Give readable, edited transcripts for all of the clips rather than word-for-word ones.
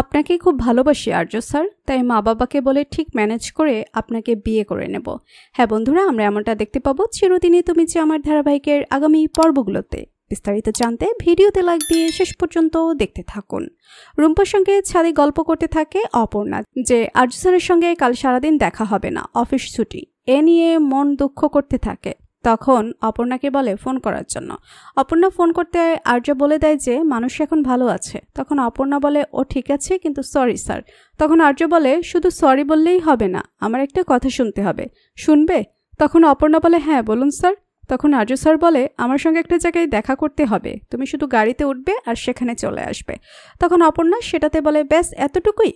আপনাকে খুব ভালোবাসি আর্য স্যার, তাই মা বাবাকে বলে ঠিক ম্যানেজ করে আপনাকে বিয়ে করে নেব। হ্যাঁ বন্ধুরা, আমরা এমনটা দেখতে পাবো চিরদিনই তুমি যে আমার ধারাবাহিকের আগামী পর্বগুলোতে। বিস্তারিত জানতে ভিডিওতে লাইক দিয়ে শেষ পর্যন্ত দেখতে থাকুন। রুম্পার সঙ্গে ছাদে গল্প করতে থাকে অপর্ণা যে আর্য স্যারের সঙ্গে কাল সারাদিন দেখা হবে না, অফিস ছুটি। এ নিয়ে মন দুঃখ করতে থাকে। তখন অপর্ণাকে বলে ফোন করার জন্য। অপর্ণা ফোন করতে আর্য বলে দেয় যে মানুষ এখন ভালো আছে। তখন অপর্ণা বলে ও ঠিক আছে, কিন্তু সরি স্যার। তখন আর্য বলে শুধু সরি বললেই হবে না, আমার একটা কথা শুনতে হবে। শুনবে? তখন অপর্ণা বলে হ্যাঁ বলুন স্যার। তখন আর্য স্যার বলে আমার সঙ্গে একটা জায়গায় দেখা করতে হবে, তুমি শুধু গাড়িতে উঠবে আর সেখানে চলে আসবে। তখন অপর্ণা সেটাতে বলে ব্যাস এতটুকুই।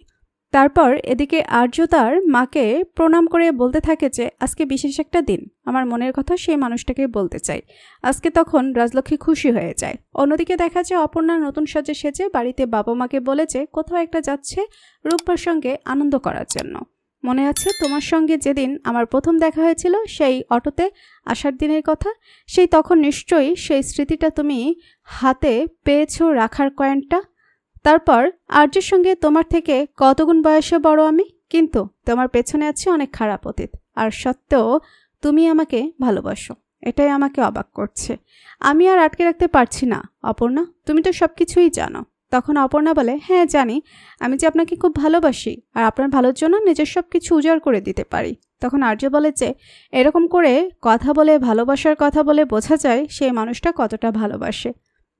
তারপর এদিকে আর্য তার মাকে প্রণাম করে বলতে থাকে যে আজকে বিশেষ একটা দিন, আমার মনের কথা সেই মানুষটাকে বলতে চাই আজকে। তখন রাজলক্ষ্মী খুশি হয়ে যায়। অন্যদিকে দেখা যায় অপর্ণা নতুন সাজে সেজে বাড়িতে বাবা মাকে বলেছে কোথাও একটা যাচ্ছে রূপার সঙ্গে আনন্দ করার জন্য। মনে আছে তোমার সঙ্গে যেদিন আমার প্রথম দেখা হয়েছিল সেই অটোতে আসার দিনের কথা? সেই তখন নিশ্চয়ই সেই স্মৃতিটা তুমি হাতে পেয়েছো রাখার কয়েনটা। তারপর আর্যের সঙ্গে তোমার থেকে কতগুণ বয়সে বড় আমি, কিন্তু তোমার পেছনে আছে অনেক খারাপ অতীত, আর সত্ত্বেও তুমি আমাকে ভালোবাসো। এটাই আমাকে অবাক করছে। আমি আর আটকে রাখতে পারছি না অপর্ণা, তুমি তো সব কিছুই জানো। তখন অপর্ণা বলে হ্যাঁ জানি, আমি যে আপনাকে খুব ভালোবাসি আর আপনার ভালোর জন্য নিজের সব কিছু উজাড় করে দিতে পারি। তখন আর্য বলে যে এরকম করে কথা বলে ভালোবাসার কথা বলে বোঝা যায় সেই মানুষটা কতটা ভালোবাসে।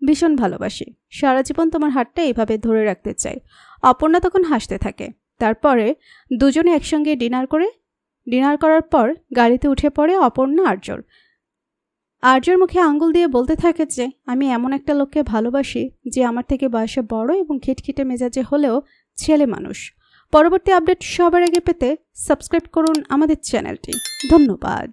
ভীষণ ভালোবাসি, সারা জীবন তোমার হাতটা এইভাবে ধরে রাখতে চাই। অপর্ণা তখন হাসতে থাকে। তারপরে দুজনে একসঙ্গে ডিনার করার পর গাড়িতে উঠে পড়ে অপর্ণা আর্যর মুখে আঙ্গুল দিয়ে বলতে থাকে যে আমি এমন একটা লোককে ভালোবাসি যে আমার থেকে বয়সে বড় এবং খিটখিটে মেজাজে হলেও ছেলে মানুষ। পরবর্তী আপডেট সবার আগে পেতে সাবস্ক্রাইব করুন আমাদের চ্যানেলটি। ধন্যবাদ।